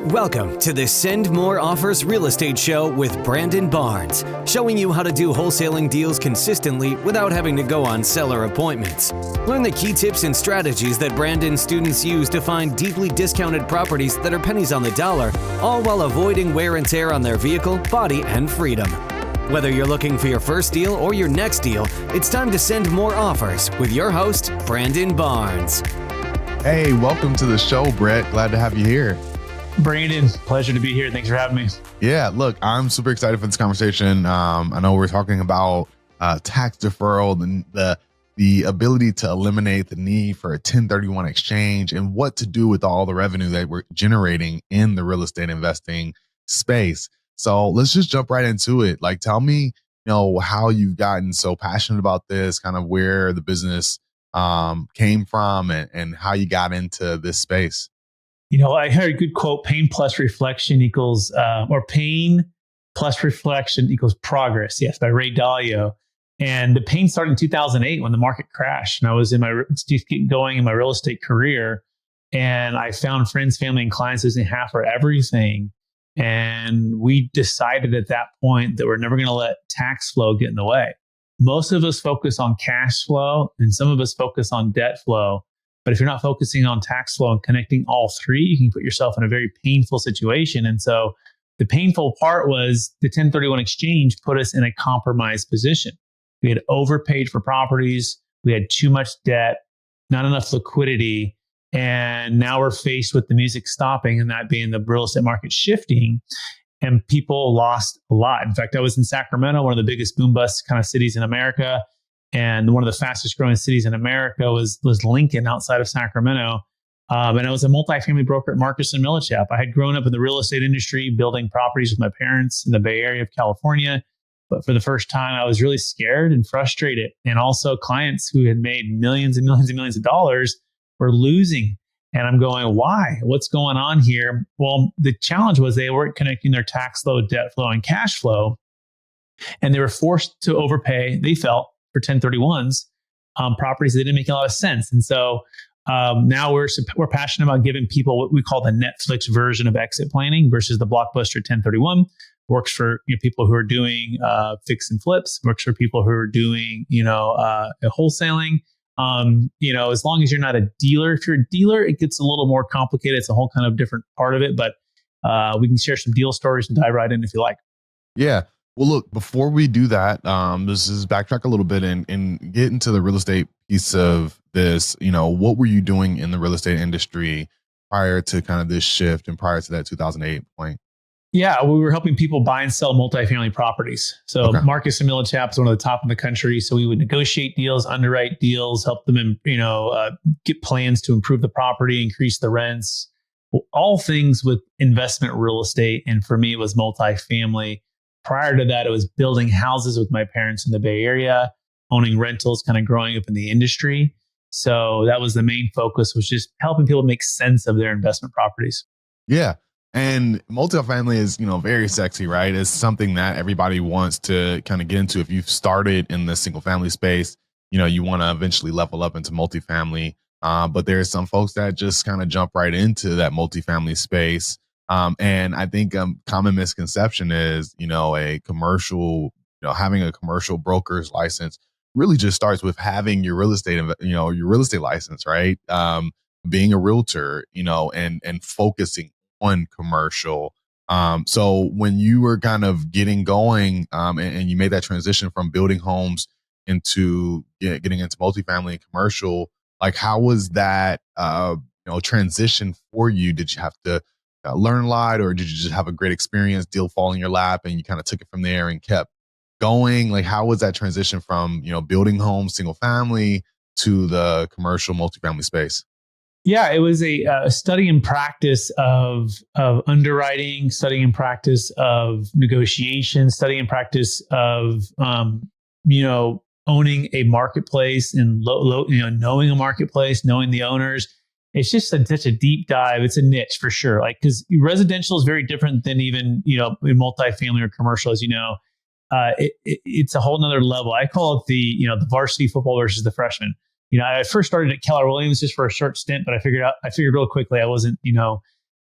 Welcome to the Send More Offers Real Estate Show with Brandon Barnes, showing you how to do wholesaling deals consistently without having to go on seller appointments. Learn the key tips and strategies that Brandon's students use to find deeply discounted properties that are pennies on the dollar, all while avoiding wear and tear on their vehicle, body, and freedom. Whether you're looking for your first deal or your next deal, it's time to send more offers with your host, Brandon Barnes. Hey, welcome to the show, Brett. Glad to have you here. Brandon, pleasure to be here. Thanks for having me. Yeah, look, I'm super excited for this conversation. I know we're talking about tax deferral and the ability to eliminate the need for a 1031 exchange and what to do with all the revenue that we're generating in the real estate investing space. So let's just jump right into it. Like, tell me, how you've gotten so passionate about this, kind of where the business came from and how you got into this space. I heard a good quote, pain plus reflection equals, or pain plus reflection equals progress. Yes, by Ray Dalio. And the pain started in 2008 when the market crashed. And I was just getting going in my real estate career. And I found friends, family, and clients losing half or everything. And we decided at that point that we're never going to let tax flow get in the way. Most of us focus on cash flow and some of us focus on debt flow. But if you're not focusing on tax flow and connecting all three, you can put yourself in a very painful situation. And so the painful part was the 1031 exchange put us in a compromised position. We had overpaid for properties. We had too much debt, not enough liquidity. And now we're faced with the music stopping and that being the real estate market shifting. And people lost a lot. In fact, I was in Sacramento, one of the biggest boom bust kind of cities in America. And one of the fastest growing cities in America was Lincoln outside of Sacramento. And I was a multifamily broker at Marcus and Millichap. I had grown up in the real estate industry, building properties with my parents in the Bay Area of California. But for the first time, I was really scared and frustrated. And also clients who had made millions and millions and millions of dollars were losing. And I'm going, why? What's going on here? Well, the challenge was they weren't connecting their tax flow, debt flow, and cash flow. And they were forced to overpay, they felt, for 1031s, properties that didn't make a lot of sense. And so now we're passionate about giving people what we call the Netflix version of exit planning versus the blockbuster 1031. Works for people who are doing fix and flips. Works for people who are doing wholesaling. As long as you're not a dealer. If you're a dealer, it gets a little more complicated. It's a whole kind of different part of it. But we can share some deal stories and dive right in if you like. Yeah. Well, look, before we do that, this is backtrack a little bit and get into the real estate piece of this. What were you doing in the real estate industry prior to kind of this shift and prior to that 2008 point? Yeah, we were helping people buy and sell multifamily properties. So okay. Marcus and Millichap is one of the top in the country. So we would negotiate deals, underwrite deals, help them, get plans to improve the property, increase the rents, all things with investment real estate. And for me, it was multifamily. Prior to that, it was building houses with my parents in the Bay Area, owning rentals, kind of growing up in the industry. So that was the main focus, was just helping people make sense of their investment properties. Yeah. And multifamily is, very sexy, right? It's something that everybody wants to kind of get into. If you've started in the single family space, you want to eventually level up into multifamily. But there's some folks that just kind of jump right into that multifamily space. And I think a common misconception is, a commercial, having a commercial broker's license really just starts with having your real estate, your real estate license, right? Being a realtor, and focusing on commercial. So when you were kind of getting going, and you made that transition from building homes into getting into multifamily and commercial, like how was that, transition for you? Did you have to learn a lot, or did you just have a great experience, deal fall in your lap, and you kind of took it from there and kept going? Like, how was that transition from, building homes, single family to the commercial multifamily space? Yeah, it was a study and practice of underwriting, study and practice of negotiation, study and practice of, owning a marketplace and knowing a marketplace, knowing the owners. It's just such a deep dive. It's a niche for sure. Like, because residential is very different than even, in multifamily or commercial, as you know. It's a whole nother level. I call it the varsity football versus the freshman. I first started at Keller Williams just for a short stint, but I figured real quickly I wasn't,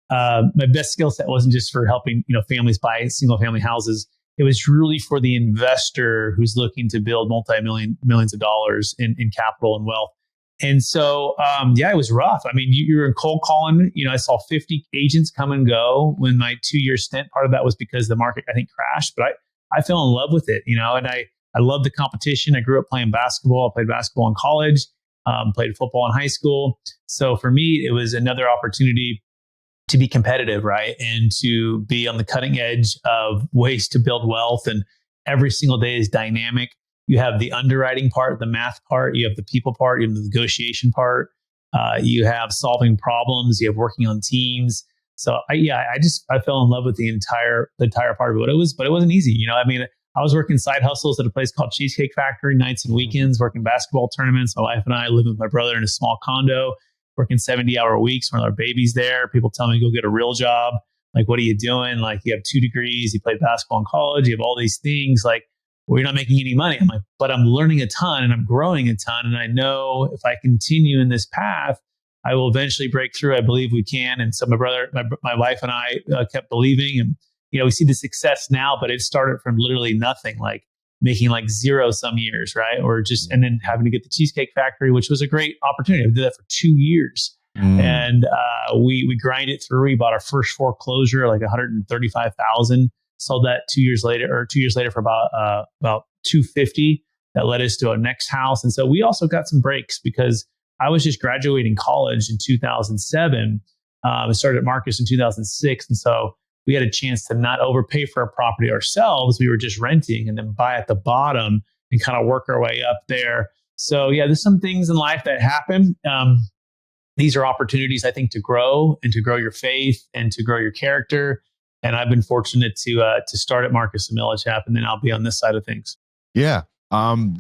my best skill set wasn't just for helping, families buy single family houses. It was really for the investor who's looking to build millions of dollars in capital and wealth. And so, it was rough. I mean, you were in cold calling. I saw 50 agents come and go when my 2-year stint. Part of that was because the market, I think, crashed, but I fell in love with it, and I love the competition. I grew up playing basketball. I played basketball in college, played football in high school. So for me, it was another opportunity to be competitive, right? And to be on the cutting edge of ways to build wealth. And every single day is dynamic. You have the underwriting part, the math part, you have the people part, you have the negotiation part, you have solving problems, you have working on teams. So I fell in love with the entire part of it. But it wasn't easy. I was working side hustles at a place called Cheesecake Factory, nights and weekends, working basketball tournaments. My wife and I lived with my brother in a small condo, working 70-hour weeks when our baby's there. People tell me, go get a real job. Like, what are you doing? Like, you have 2 degrees, you played basketball in college, you have all these things. Like, well, you're not making any money. I'm like, but I'm learning a ton and I'm growing a ton. And I know if I continue in this path, I will eventually break through. I believe we can. And so my wife and I kept believing. And, we see the success now, but it started from literally nothing, like making like zero some years, right? And then having to get the Cheesecake Factory, which was a great opportunity. I did that for 2 years. And we grinded through. We bought our first foreclosure, like $135,000. Sold that 2 years later for about $250,000. That led us to our next house. And so we also got some breaks because I was just graduating college in 2007. I started at Marcus in 2006. And so we had a chance to not overpay for a property ourselves. We were just renting and then buy at the bottom and kind of work our way up there. So there's some things in life that happen. These are opportunities, I think, to grow and to grow your faith and to grow your character. And I've been fortunate to start at Marcus and Millichap, and then I'll be on this side of things. Yeah.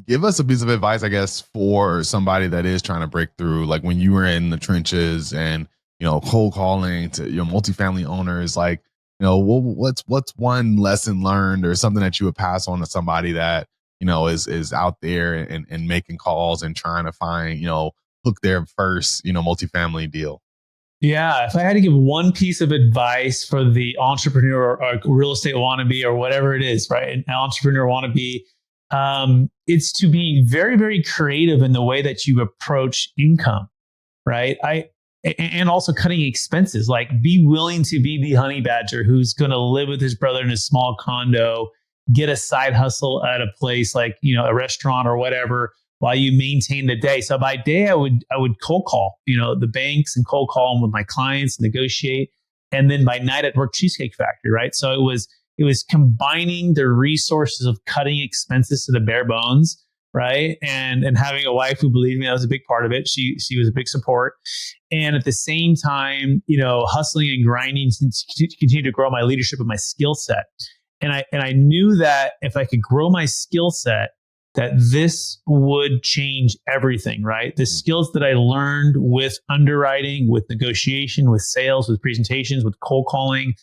Give us a piece of advice, I guess, for somebody that is trying to break through, like when you were in the trenches and, cold calling to multifamily owners, like, what's one lesson learned or something that you would pass on to somebody that, is out there and making calls and trying to find, hook their first, multifamily deal? Yeah, if I had to give one piece of advice for the entrepreneur or real estate wannabe or whatever it is, right? An entrepreneur wannabe, it's to be very, very creative in the way that you approach income, right? And also cutting expenses, like be willing to be the honey badger who's going to live with his brother in a small condo, get a side hustle at a place like, a restaurant or whatever, while you maintain the day. So by day, I would cold call, the banks and cold call them with my clients, negotiate. And then by night, I'd work Cheesecake Factory, right? So it was combining the resources of cutting expenses to the bare bones, right? And having a wife who believed me, that was a big part of it. She was a big support. And at the same time, hustling and grinding to continue to grow my leadership and my skill set. And I knew that if I could grow my skill set, that this would change everything, right? The skills that I learned with underwriting, with negotiation, with sales, with presentations, with cold calling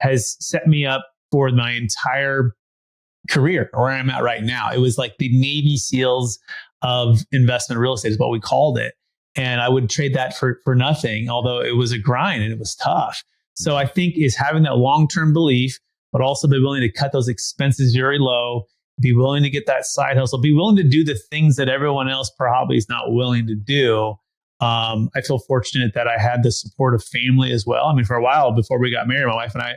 has set me up for my entire career where I'm at right now. It was like the Navy SEALs of investment real estate is what we called it. And I would trade that for nothing, although it was a grind and it was tough. So I think is having that long-term belief, but also be willing to cut those expenses very low, be willing to get that side hustle, be willing to do the things that everyone else probably is not willing to do. I feel fortunate that I had the support of family as well. I mean, for a while before we got married, my wife and I,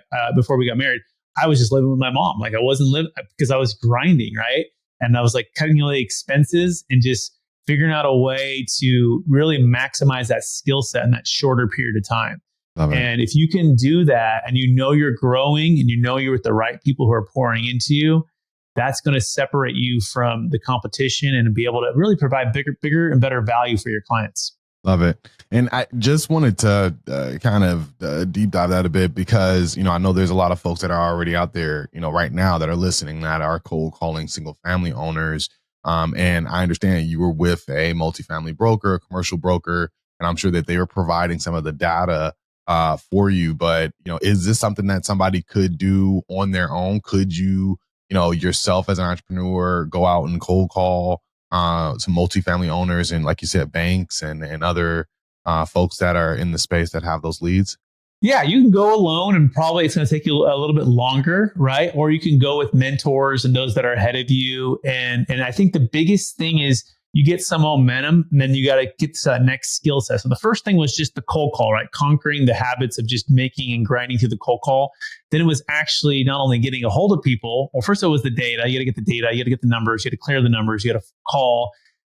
I was just living with my mom. Like I wasn't living because I was grinding, right? And I was like cutting all the expenses and just figuring out a way to really maximize that skill set in that shorter period of time. And if you can do that and you're growing and you're with the right people who are pouring into you, that's going to separate you from the competition and be able to really provide bigger and better value for your clients. Love it. And I just wanted to kind of deep dive that a bit because, I know there's a lot of folks that are already out there, right now that are listening that are cold calling single family owners. And I understand you were with a multifamily broker, a commercial broker, and I'm sure that they were providing some of the data for you. But, is this something that somebody could do on their own? Could you, yourself as an entrepreneur, go out and cold call some multifamily owners and, like you said, banks and other folks that are in the space that have those leads? Yeah, you can go alone and probably it's going to take you a little bit longer, right? Or you can go with mentors and those that are ahead of you. And I think the biggest thing is you get some momentum and then you got to get to that next skill set. So the first thing was just the cold call, right? Conquering the habits of just making and grinding through the cold call. Then it was actually not only getting a hold of people. Well, first it was the data. You got to get the data. You got to get the numbers. You got to clear the numbers. You got to call.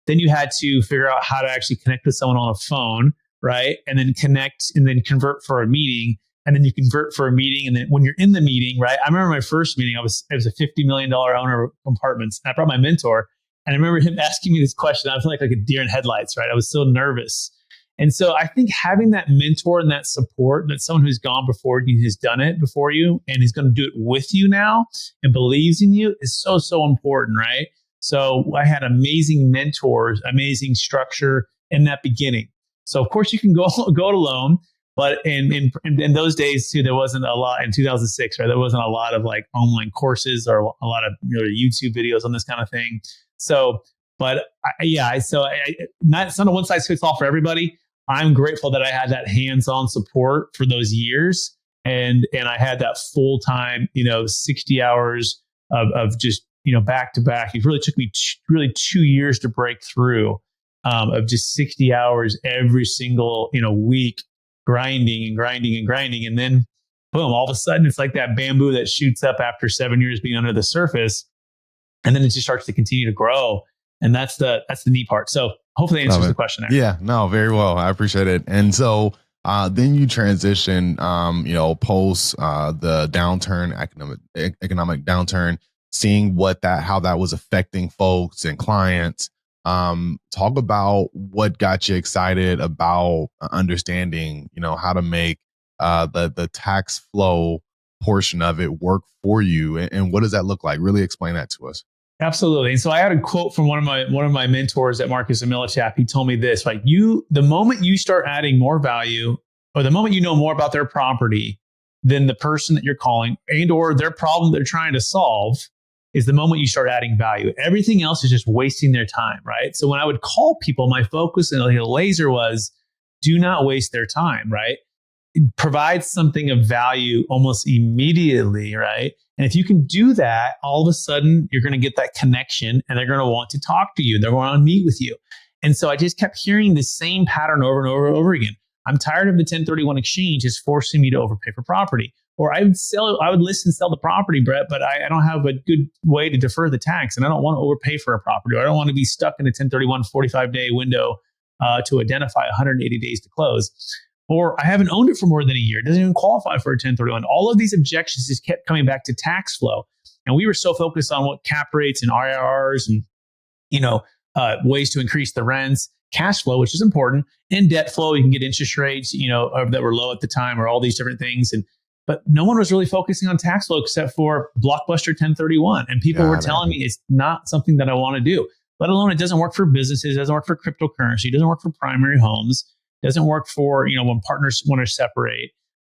Then you had to figure out how to actually connect with someone on a phone, right? And then connect and then convert for a meeting. And then you convert for a meeting. And then when you're in the meeting, right? I remember my first meeting, it was a $50 million owner of apartments. And I brought my mentor. And I remember him asking me this question. I was like a deer in headlights, right? I was so nervous. And so I think having that mentor and that support, that someone who's gone before you, has done it before you, and is going to do it with you now and believes in you is so, so important, right? So I had amazing mentors, amazing structure in that beginning. So of course you can go it alone, but in those days too, there wasn't a lot in 2006, right? There wasn't a lot of like online courses or a lot of YouTube videos on this kind of thing. So, but it's not a one size fits all for everybody. I'm grateful that I had that hands-on support for those years, and I had that full time, 60 hours of just back to back. It really took me really 2 years to break through of just 60 hours every single week, grinding, and then boom, all of a sudden it's like that bamboo that shoots up after 7 years being under the surface. And then it just starts to continue to grow. And that's the neat part. So hopefully that answers the question there. Yeah, no, very well. I appreciate it. And so then you transition, post the downturn, economic downturn, seeing how that was affecting folks and clients. Talk about what got you excited about understanding, how to make the tax flow portion of it work for you, and what does that look like? Really explain that to us. Absolutely. And so I had a quote from one of my mentors at Marcus and Millichap. He told me this, like the moment you start adding more value, or the moment you know more about their property than the person that you're calling and or their problem they're trying to solve, is the moment you start adding value. Everything else is just wasting their time, right? So when I would call people, my focus and the laser was, do not waste their time, right? Provide something of value almost immediately, right? And if you can do that, all of a sudden you're going to get that connection and they're going to want to talk to you. They're going to meet with you. And so I just kept hearing the same pattern over and over and over again. I'm tired of the 1031 exchange is forcing me to overpay for property. Or I would list and sell the property, Brett, but I don't have a good way to defer the tax. And I don't want to overpay for a property. Or I don't want to be stuck in a 1031 45-day window to identify 180 days to close. Or I haven't owned it for more than a year. It doesn't even qualify for a 1031. All of these objections just kept coming back to tax flow. And we were so focused on what cap rates and IRRs and, ways to increase the rents, cash flow, which is important, and debt flow. You can get interest rates, that were low at the time, or all these different things. But no one was really focusing on tax flow except for blockbuster 1031. And people were telling me it's not something that I want to do, let alone it doesn't work for businesses, it doesn't work for cryptocurrency, it doesn't work for primary homes. Doesn't work for, when partners want to separate.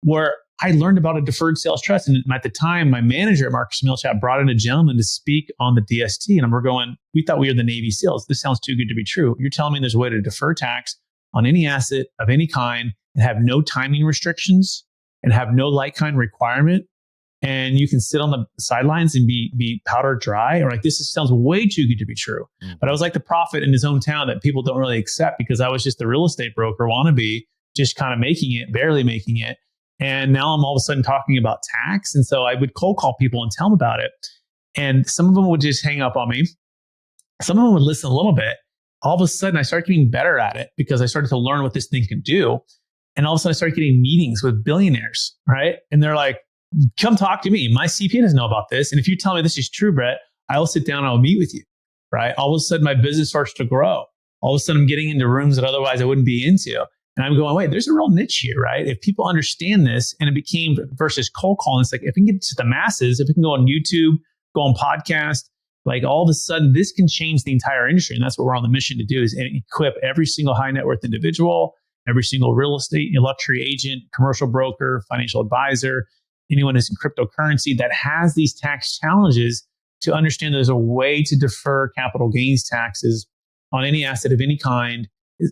Where I learned about a deferred sales trust. And at the time, my manager at Marcus Millichap brought in a gentleman to speak on the DST. And we're going, we thought we were the Navy SEALs. This sounds too good to be true. You're telling me there's a way to defer tax on any asset of any kind and have no timing restrictions and have no like-kind requirement. And you can sit on the sidelines and be powder dry, or like, sounds way too good to be true. Mm-hmm. But I was like the prophet in his own town that people don't really accept because I was just the real estate broker wannabe, just kind of making it, barely making it. And now I'm all of a sudden talking about tax. And so I would cold call people and tell them about it. And some of them would just hang up on me. Some of them would listen a little bit. All of a sudden I started getting better at it because I started to learn what this thing can do. And all of a sudden I started getting meetings with billionaires, right? And they're like, come talk to me. My CPA doesn't know about this. And if you tell me this is true, Brett, I'll sit down and I'll meet with you, right? All of a sudden, my business starts to grow. All of a sudden, I'm getting into rooms that otherwise I wouldn't be into. And I'm going, wait, there's a real niche here, right? If people understand this, and it became versus cold calling, it's like, if we can get to the masses, if we can go on YouTube, go on podcast, like all of a sudden, this can change the entire industry. And that's what we're on the mission to do, is equip every single high net worth individual, every single real estate, luxury agent, commercial broker, financial advisor, anyone who's in cryptocurrency that has these tax challenges, to understand there's a way to defer capital gains taxes on any asset of any kind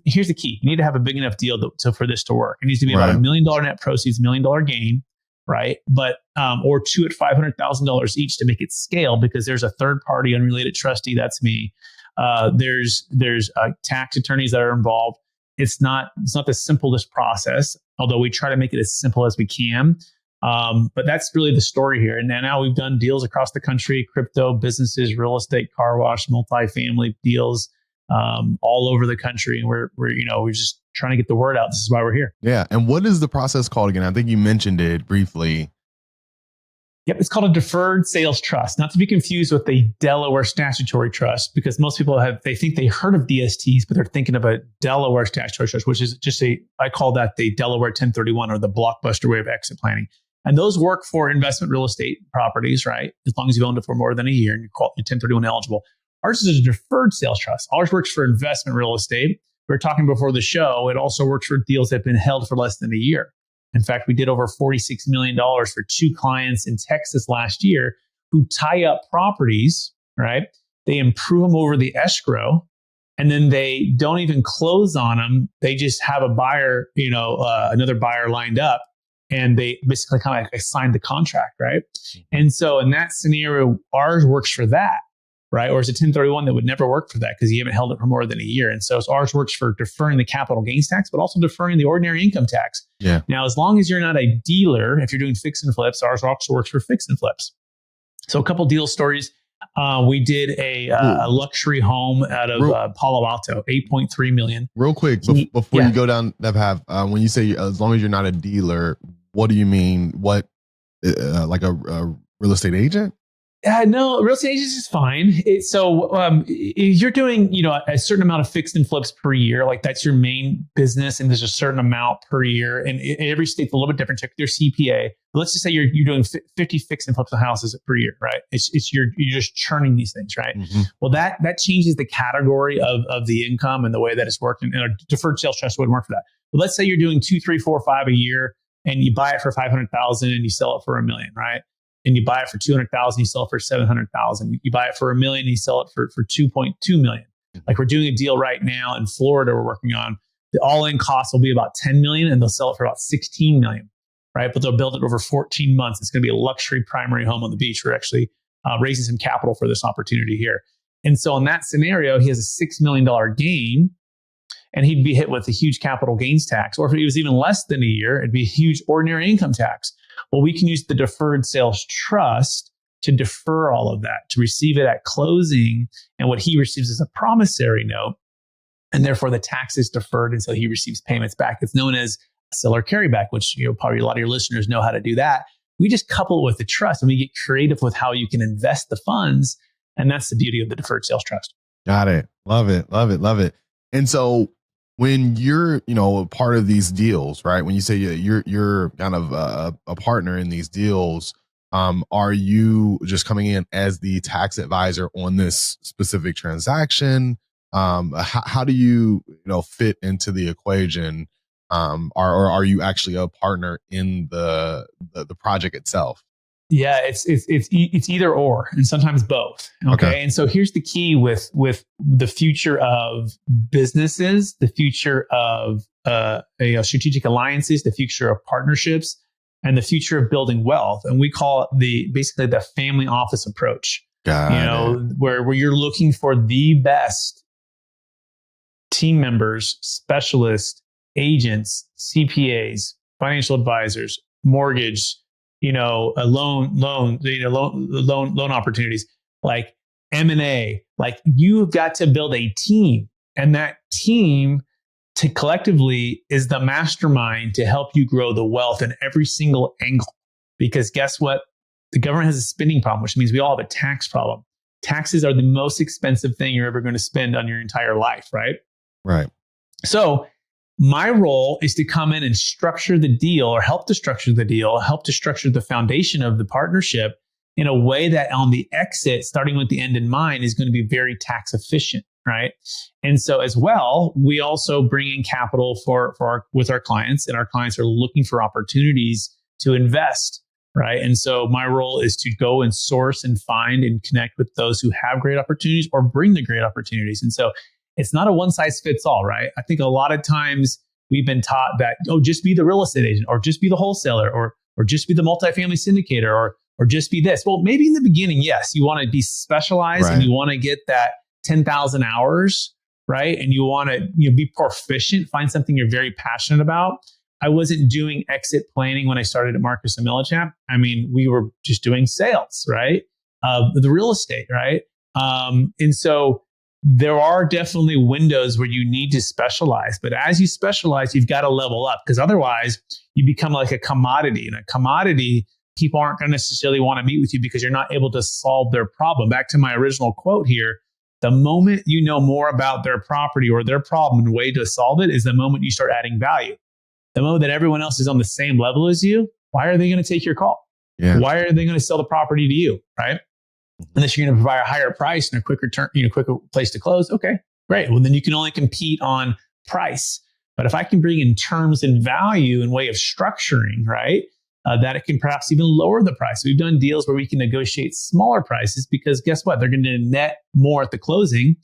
here's the key. You need to have a big enough deal for this to work. It needs to be about $1 million net proceeds, $1 million gain, right? But, or two at $500,000 each to make it scale, because there's a third party unrelated trustee. That's me. There's tax attorneys that are involved. It's not the simplest process, although we try to make it as simple as we can. But that's really the story here. And now we've done deals across the country, crypto, businesses, real estate, car wash, multifamily deals, all over the country. And we're just trying to get the word out. This is why we're here. Yeah. And what is the process called again? I think you mentioned it briefly. Yep. It's called a deferred sales trust, not to be confused with a Delaware statutory trust, because most people they think they heard of DSTs, but they're thinking of a Delaware statutory trust, which is just I call that the Delaware 1031, or the blockbuster way of exit planning. And those work for investment real estate properties, right? As long as you've owned it for more than a year and you're 1031 eligible. Ours is a deferred sales trust. Ours works for investment real estate. We were talking before the show. It also works for deals that have been held for less than a year. In fact, we did over $46 million for 2 clients in Texas last year who tie up properties, right? They improve them over the escrow, and then they don't even close on them. They just have a buyer, another buyer lined up, and they basically kind of like signed the contract, right? And so in that scenario, ours works for that, right? Or it's a 1031 that would never work for that because you haven't held it for more than a year. And so ours works for deferring the capital gains tax, but also deferring the ordinary income tax. Yeah. Now, as long as you're not a dealer, if you're doing fix and flips, ours also works for fix and flips. So a couple deal stories. We did a luxury home out of Palo Alto, $8.3 million. Real quick, before you go down that path, when you say as long as you're not a dealer, what do you mean? What, like a real estate agent? No, real estate agents is fine. If you're doing, a certain amount of fixed and flips per year, like that's your main business, and there's a certain amount per year, and every state's a little bit different. Check their CPA. But let's just say you're doing 50 fixed and flips of houses per year, right? You're just churning these things, right? Mm-hmm. Well, that changes the category of the income and the way that it's working. And a deferred sales trust wouldn't work for that. But let's say you're doing 2, 3, 4, 5 a year, and you buy it for $500,000 and you sell it for $1 million, right? And you buy it for $200,000, you sell it for $700,000. You buy it for $1 million, you sell it for $2.2 million. Like we're doing a deal right now in Florida we're working on. The all-in cost will be about $10 million, and they'll sell it for about $16 million, right? But they'll build it over 14 months. It's going to be a luxury primary home on the beach. We're actually raising some capital for this opportunity here. And so in that scenario, he has a $6 million gain, and he'd be hit with a huge capital gains tax. Or if it was even less than a year, it'd be a huge ordinary income tax. Well, we can use the deferred sales trust to defer all of that, to receive it at closing. And what he receives is a promissory note. And therefore, the tax is deferred until he receives payments back. It's known as seller carryback, which probably a lot of your listeners know how to do that. We just couple it with the trust, and we get creative with how you can invest the funds. And that's the beauty of the deferred sales trust. Got it. Love it. Love it. Love it. And so when you're, a part of these deals, right? When you say you're kind of a partner in these deals, are you just coming in as the tax advisor on this specific transaction? How do you, fit into the equation? Or are you actually a partner in the project itself? Yeah, it's either or, and sometimes both. Okay. And so here's the key with the future of businesses, the future of strategic alliances, the future of partnerships, and the future of building wealth. And we call it basically the family office approach. Where you're looking for the best team members, specialists, agents, CPAs, financial advisors, mortgage, loan opportunities, like M&A. Like you've got to build a team, and that team to collectively is the mastermind to help you grow the wealth in every single angle. Because guess what? The government has a spending problem, which means we all have a tax problem. Taxes are the most expensive thing you're ever going to spend on your entire life, right? Right. So my role is to come in and structure the deal, or help to structure the deal, help to structure the foundation of the partnership in a way that on the exit, starting with the end in mind, is going to be very tax efficient, right? And so as well, we also bring in capital with our clients, and our clients are looking for opportunities to invest, right? And so my role is to go and source and find and connect with those who have great opportunities or bring the great opportunities. And so it's not a one size fits all, right? I think a lot of times we've been taught that, just be the real estate agent, or just be the wholesaler, or just be the multifamily syndicator, or just be this. Well, maybe in the beginning, yes, you want to be specialized and you want to get that 10,000 hours, right? And you want to be proficient, find something you're very passionate about. I wasn't doing exit planning when I started at Marcus & Millichap. I mean, we were just doing sales, right? The real estate, right? And so there are definitely windows where you need to specialize. But as you specialize, you've got to level up, because otherwise you become like a commodity. And a commodity, people aren't going to necessarily want to meet with you because you're not able to solve their problem. Back to my original quote here, the moment you know more about their property or their problem and the way to solve it is the moment you start adding value. The moment that everyone else is on the same level as you, why are they going to take your call? Yeah. Why are they going to sell the property to you, right? Unless you're going to provide a higher price and a quicker quicker place to close. Okay, great. Well, then you can only compete on price. But if I can bring in terms and value and way of structuring, right, that it can perhaps even lower the price. We've done deals where we can negotiate smaller prices because guess what? They're going to net more at the closing,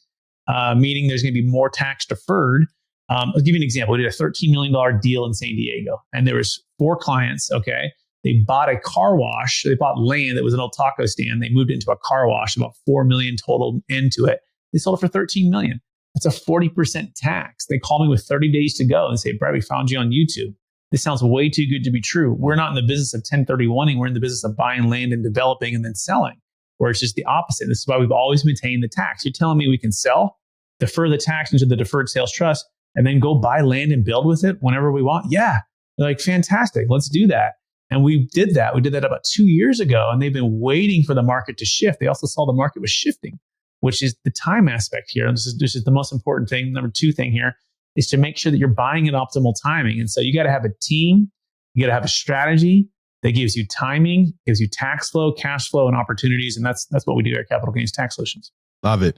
meaning there's going to be more tax deferred. I'll give you an example. We did a $13 million deal in San Diego, and there was 4 clients. Okay. They bought a car wash. They bought land that was an old taco stand. They moved it into a car wash, about $4 million total into it. They sold it for $13 million. That's a 40% tax. They call me with 30 days to go and say, Brett, we found you on YouTube. This sounds way too good to be true. We're not in the business of 1031ing. We're in the business of buying land and developing and then selling, where it's just the opposite. This is why we've always maintained the tax. You're telling me we can sell, defer the tax into the deferred sales trust, and then go buy land and build with it whenever we want? Yeah. They're like, fantastic. Let's do that. And we did that. We did that about 2 years ago, and they've been waiting for the market to shift. They also saw the market was shifting, which is the time aspect here. And this is the most important thing. Number 2 thing here is to make sure that you're buying at optimal timing. And so you got to have a team. You got to have a strategy that gives you timing, gives you tax flow, cash flow, and opportunities. And that's what we do at Capital Gains Tax Solutions. Love it.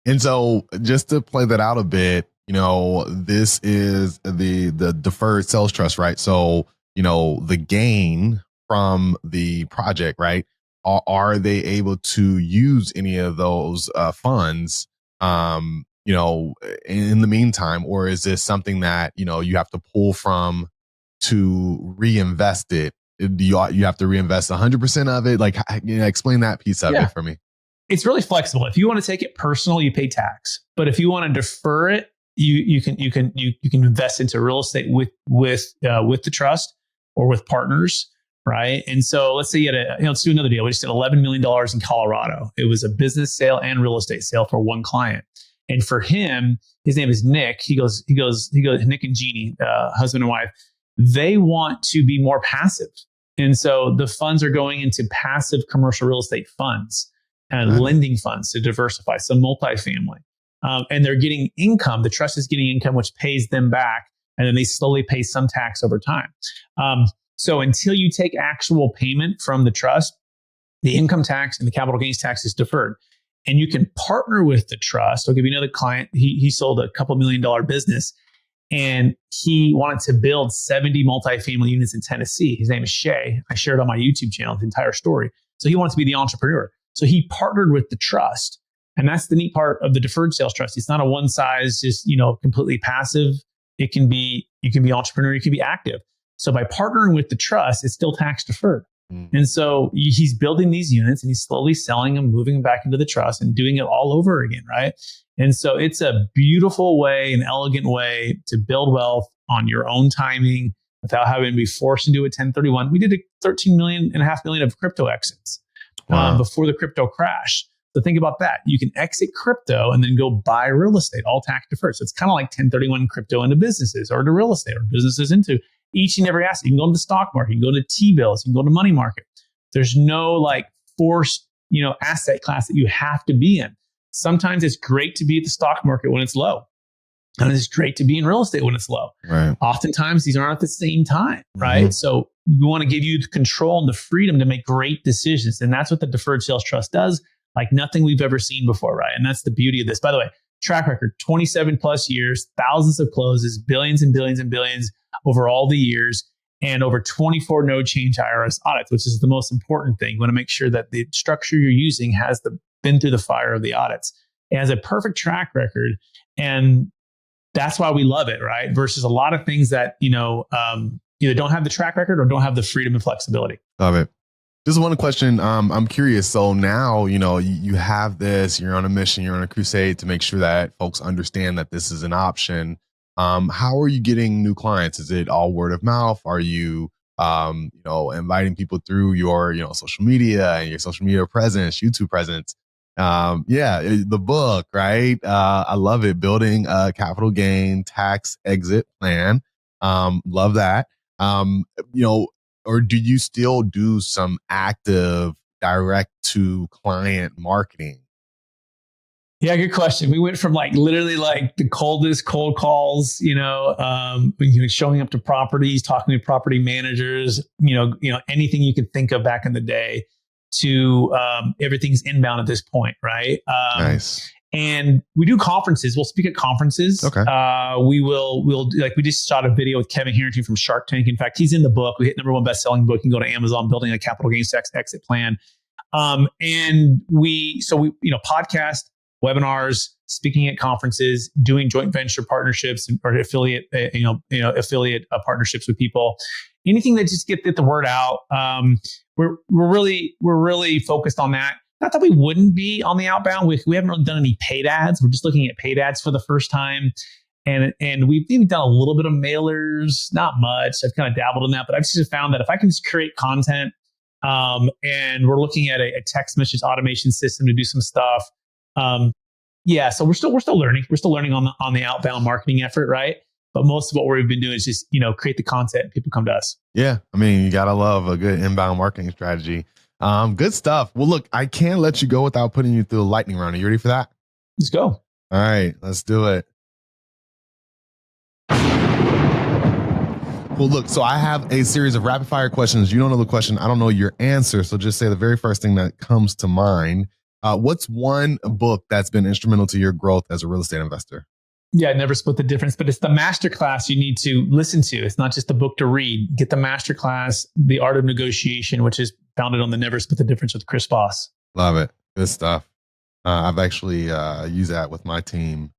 And so just to play that out a bit, this is the deferred sales trust, right? So, the gain from the project, right? Are they able to use any of those funds, in the meantime, or is this something that, you have to pull from to reinvest it? Do you have to reinvest 100% of it? Like, explain that piece of it for me. It's really flexible. If you want to take it personal, you pay tax. But if you want to defer it, you can invest into real estate with the trust or with partners, right? And so let's say you had let's do another deal. We just did $11 million in Colorado. It was a business sale and real estate sale for one client. And for him, his name is Nick. He goes, Nick and Jeannie, husband and wife, they want to be more passive. And so the funds are going into passive commercial real estate funds and lending funds to diversify, so multifamily. And they're getting income. The trust is getting income, which pays them back. And then they slowly pay some tax over time. So until you take actual payment from the trust, the income tax and the capital gains tax is deferred. And you can partner with the trust. I'll give you another client. He sold a couple $1 million business, and he wanted to build 70 multifamily units in Tennessee. His name is Shay. I shared on my YouTube channel the entire story. So he wanted to be the entrepreneur. So he partnered with the trust. And that's the neat part of the deferred sales trust. It's not a one size, just, completely passive. You can be entrepreneur, you can be active. So by partnering with the trust, it's still tax deferred. And so he's building these units and he's slowly selling them, moving them back into the trust and doing it all over again, right? And so it's a beautiful way, an elegant way to build wealth on your own timing without having to be forced into a 1031. We did a $13.5 million of crypto exits before the crypto crash. So think about that. You can exit crypto and then go buy real estate, all tax deferred. So it's kind of like 1031 crypto into businesses or to real estate or businesses into each and every asset. You can go to the stock market, you can go to T-bills, you can go to money market. There's no forced, asset class that you have to be in. Sometimes it's great to be at the stock market when it's low. And it's great to be in real estate when it's low. Right. Oftentimes these aren't at the same time, right? Mm-hmm. So we want to give you the control and the freedom to make great decisions. And that's what the deferred sales trust does. Like nothing we've ever seen before, right? And that's the beauty of this. By the way, track record, 27 plus years, thousands of closes, billions and billions and billions over all the years, and over 24 no change IRS audits, which is the most important thing. You want to make sure that the structure you're using has been through the fire of the audits. It has a perfect track record. And that's why we love it, right? Versus a lot of things that, either don't have the track record or don't have the freedom and flexibility. Love it. Just one question. I'm curious. So now, you have this, you're on a mission, you're on a crusade to make sure that folks understand that this is an option. How are you getting new clients? Is it all word of mouth? Are you, inviting people through your, social media and your social media presence, YouTube presence? The book, right? I love it. Building a capital gain tax exit plan. Love that. Or do you still do some active direct to client marketing? Yeah, good question. We went from literally the coldest cold calls, showing up to properties, talking to property managers, anything you could think of back in the day, to everything's inbound at this point, right? Nice. And we do conferences. We'll speak at conferences. Okay. We'll do, we just shot a video with Kevin Harrington from Shark Tank. In fact, he's in the book. We hit #1 best-selling book. You can go to Amazon, Building a Capital Gains Tax Exit Plan. And we podcast, webinars, speaking at conferences, doing joint venture partnerships or affiliate partnerships with people. Anything that just get the word out. We're really focused on that. Not that we wouldn't be on the outbound. We haven't really done any paid ads. We're just looking at paid ads for the first time. And we've even done a little bit of mailers, not much. I've kind of dabbled in that, but I've just found that if I can just create content, and we're looking at a text message automation system to do some stuff. So we're still learning. We're still learning on the outbound marketing effort, right? But most of what we've been doing is just, create the content and people come to us. Yeah. I mean, you got to love a good inbound marketing strategy. Good stuff. Well, look, I can't let you go without putting you through a lightning round. Are you ready for that? Let's go. All right, let's do it. Well, look, so I have a series of rapid fire questions. You don't know the question. I don't know your answer. So just say the very first thing that comes to mind. What's one book that's been instrumental to your growth as a real estate investor? Yeah, Never Split the Difference, but it's the masterclass you need to listen to. It's not just a book to read. Get the masterclass, The Art of Negotiation, which is founded on the Never Split the Difference with Chris Voss. Love it. Good stuff. I've actually used that with my team.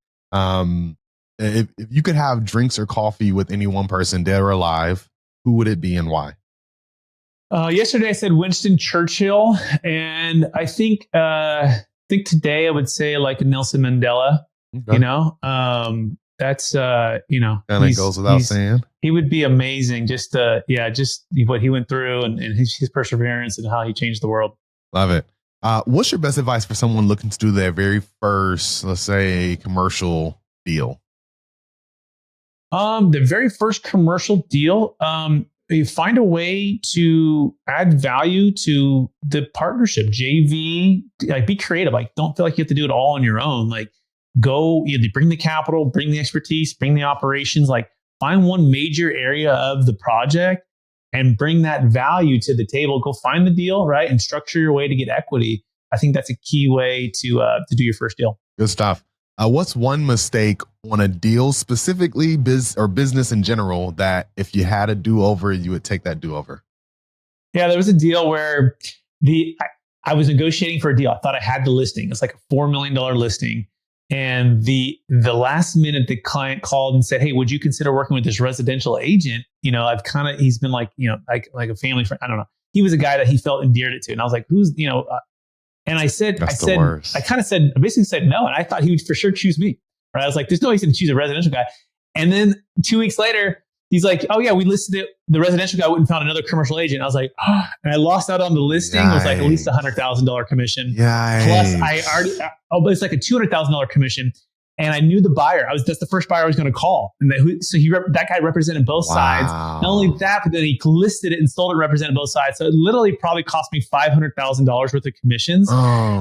If you could have drinks or coffee with any one person, dead or alive, who would it be and why? Yesterday I said Winston Churchill, and I think today I would say Nelson Mandela. Okay. That's kind of goes without saying. He would be amazing. Just what he went through and his perseverance and how he changed the world. Love it. What's your best advice for someone looking to do their very first, let's say, commercial deal? The very first commercial deal, you find a way to add value to the partnership, JV, be creative. Don't feel like you have to do it all on your own. Go either bring the capital, bring the expertise, bring the operations, find one major area of the project and bring that value to the table. Go find the deal, right? And structure your way to get equity. I think that's a key way to do your first deal. Good stuff. What's one mistake on a deal, specifically business in general, that if you had a do-over, you would take that do-over? Yeah, there was a deal where I was negotiating for a deal. I thought I had the listing. It's like a $4 million listing. And the last minute, the client called and said, "Hey, would you consider working with this residential agent? He's been like a family friend. I don't know. He was a guy that he felt endeared it to." And I was like, "Who's, and I basically said no. And I thought he would for sure choose me. Right? I was like, there's no reason to choose a residential guy. And then 2 weeks later, he's like, "Oh yeah, we listed it. The residential guy went and found another commercial agent." I was like, "Oh," and I lost out on the listing. Yikes. It was like at least $100,000 commission. Yikes. Plus it's like a $200,000 commission. And I knew the buyer. That's the first buyer I was going to call. And that guy represented both sides. Not only that, but then he listed it and sold it, represented both sides. So it literally probably cost me $500,000 worth of commissions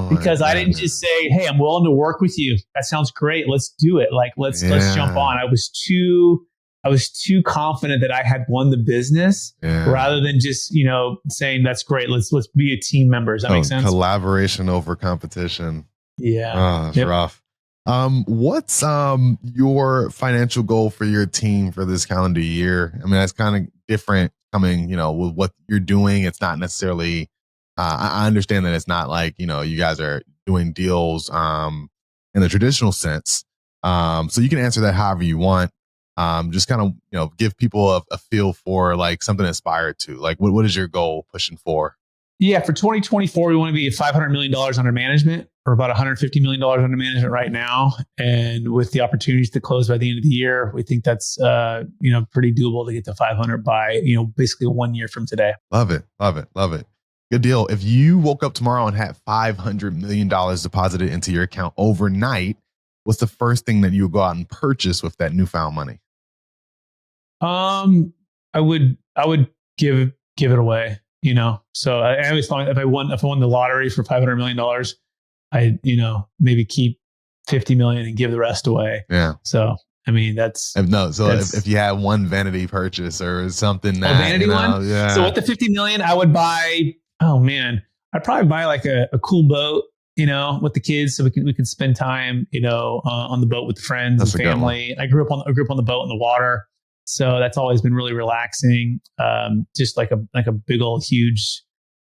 because I didn't just say, "Hey, I'm willing to work with you. That sounds great. Let's do it. Let's jump on." I was too confident that I had won the business rather than just, saying, "That's great. Let's be a team member." Does that make sense? Collaboration over competition. Yeah. It's rough. What's your financial goal for your team for this calendar year? I mean, that's kind of different coming, with what you're doing. It's not necessarily, I understand that it's not like, you guys are doing deals, in the traditional sense. So you can answer that however you want. Just kind of, give people a feel for like something to aspire to. Like what is your goal pushing for? Yeah, for 2024, we want to be at $500 million under management. We're about $150 million under management right now. And with the opportunities to close by the end of the year, we think that's, pretty doable to get to 500 by, basically 1 year from today. Love it. Love it. Love it. Good deal. If you woke up tomorrow and had $500 million deposited into your account overnight, what's the first thing that you would go out and purchase with that newfound money? I would give it away. So I always thought if I won the lottery for $500 million, I maybe keep 50 million and give the rest away. Yeah. So if you had one vanity purchase or something that vanity one. Yeah. So with the 50 million, I would buy. Oh man, I'd probably buy like a cool boat. With the kids, so we can spend time. On the boat with the friends and family. I grew up on the boat in the water. So that's always been really relaxing. Just like a big old huge,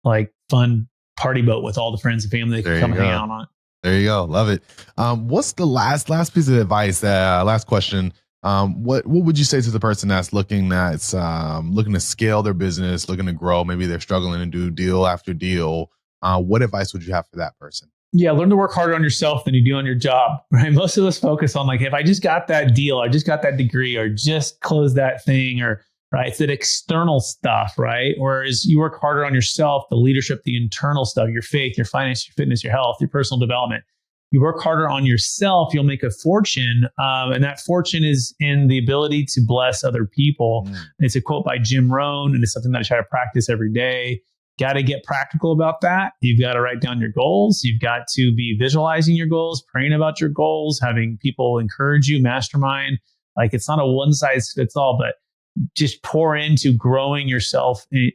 like fun party boat with all the friends and family that can come hang out on it. There you go. Love it. What's the last piece of advice? Last question. What would you say to the person that's looking to scale their business, looking to grow? Maybe they're struggling to do deal after deal. What advice would you have for that person? Yeah, learn to work harder on yourself than you do on your job, right? Most of us focus on like, if I just got that deal, or just got that degree, or just closed that thing, or right, it's that external stuff, right? Whereas you work harder on yourself, the leadership, the internal stuff, your faith, your finance, your fitness, your health, your personal development. You work harder on yourself, you'll make a fortune. And that fortune is in the ability to bless other people. It's a quote by Jim Rohn, and it's something that I try to practice every day. Got to get practical about that. You've got to write down your goals. You've got to be visualizing your goals, praying about your goals, having people encourage you, mastermind. Like it's not a one size fits all, but just pour into growing yourself, in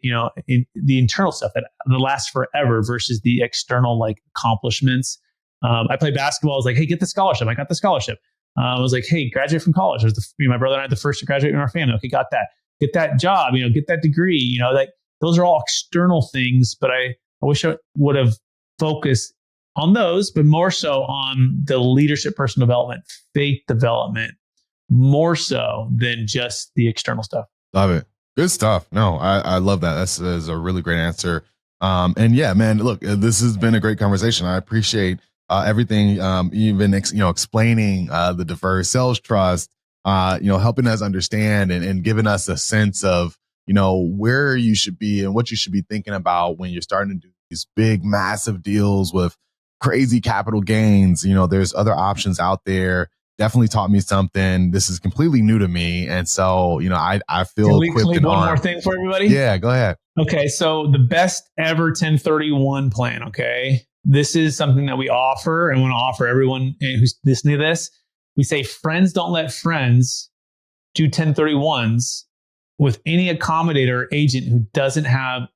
the internal stuff that lasts forever versus the external like accomplishments. I played basketball. I was like, hey, get the scholarship. I got the scholarship. I was like, hey, graduate from college. I was my brother and I, the first to graduate in our family. Okay, got that. Get that job. Get that degree. Like those are all external things. But I wish I would have focused on those, but more so on the leadership, personal development, faith development, more so than just the external stuff. Love it. Good stuff. No, I love that. That's a really great answer. And yeah, man, look, this has been a great conversation. I appreciate everything, even explaining the deferred sales trust, helping us understand and giving us a sense of where you should be and what you should be thinking about when you're starting to do these big, massive deals with crazy capital gains. There's other options out there. Definitely taught me something. This is completely new to me, and so I feel equipped. Can we one more thing for everybody? Yeah, go ahead. Okay, so the best ever 1031 plan. Okay. This is something that we offer and want to offer everyone who's listening to this. We say friends don't let friends do 1031s with any accommodator or agent who doesn't have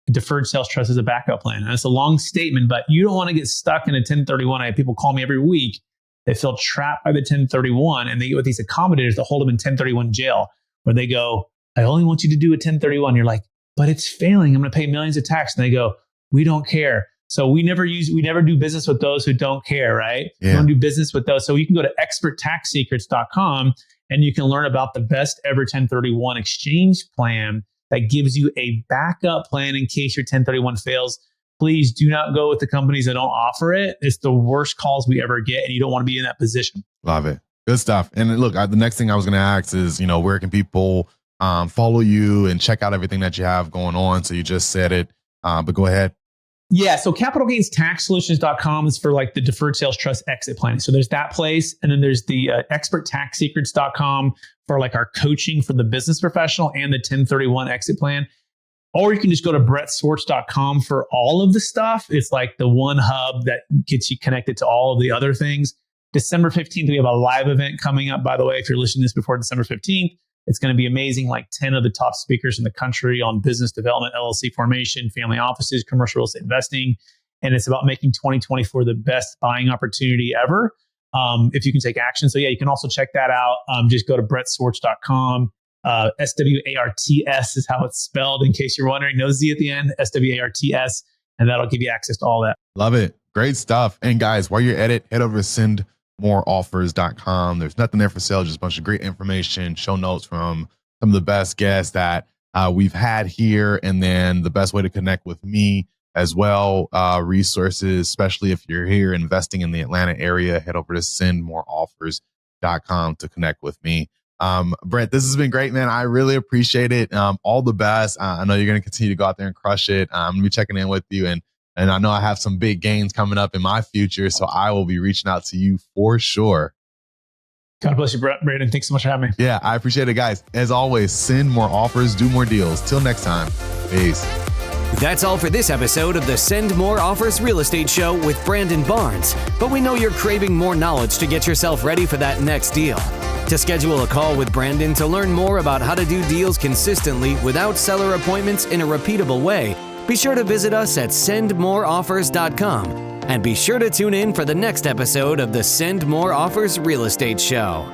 a deferred sales trust as a backup plan. And it's a long statement, but you don't want to get stuck in a 1031. I have people call me every week. They feel trapped by the 1031 and they get with these accommodators that hold them in 1031 jail where they go, I only want you to do a 1031. You're like, but it's failing. I'm going to pay millions of tax. And they go, we don't care. So we never do business with those who don't care, right? Yeah. We don't do business with those. So you can go to experttaxsecrets.com and you can learn about the best ever 1031 exchange plan that gives you a backup plan in case your 1031 fails. Please do not go with the companies that don't offer it. It's the worst calls we ever get, and you don't want to be in that position. Love it. Good stuff. And look, the next thing I was going to ask is, where can people follow you and check out everything that you have going on? So you just said it, but go ahead. Yeah. So capitalgainstaxsolutions.com is for like the deferred sales trust exit planning. So there's that place. And then there's the experttaxsecrets.com for like our coaching for the business professional and the 1031 exit plan. Or you can just go to brettswarts.com for all of the stuff. It's like the one hub that gets you connected to all of the other things. December 15th, we have a live event coming up, by the way. If you're listening to this before December 15th, it's going to be amazing. Like 10 of the top speakers in the country on business development, LLC formation, family offices, commercial real estate investing. And it's about making 2024 the best buying opportunity ever. If you can take action. So yeah, you can also check that out. Just go to brettswarts.com. SWARTS is how it's spelled in case you're wondering. No Z at the end, SWARTS. And that'll give you access to all that. Love it. Great stuff. And guys, while you're at it, head over to sendmoreoffers.com. There's nothing there for sale, just a bunch of great information, show notes from some of the best guests that we've had here, and then the best way to connect with me as well. Resources, especially if you're here investing in the Atlanta area, head over to sendmoreoffers.com to connect with me. Brett, this has been great, man. I really appreciate it. All the best. I know you're going to continue to go out there and crush it. I'm going to be checking in with you, and I know I have some big gains coming up in my future, so I will be reaching out to you for sure. God bless you, Brandon. Thanks so much for having me. Yeah, I appreciate it, guys. As always, send more offers, do more deals. Till next time. Peace. That's all for this episode of the Send More Offers Real Estate Show with Brandon Barnes. But we know you're craving more knowledge to get yourself ready for that next deal. To schedule a call with Brandon to learn more about how to do deals consistently without seller appointments in a repeatable way, be sure to visit us at sendmoreoffers.com. And be sure to tune in for the next episode of the Send More Offers Real Estate Show.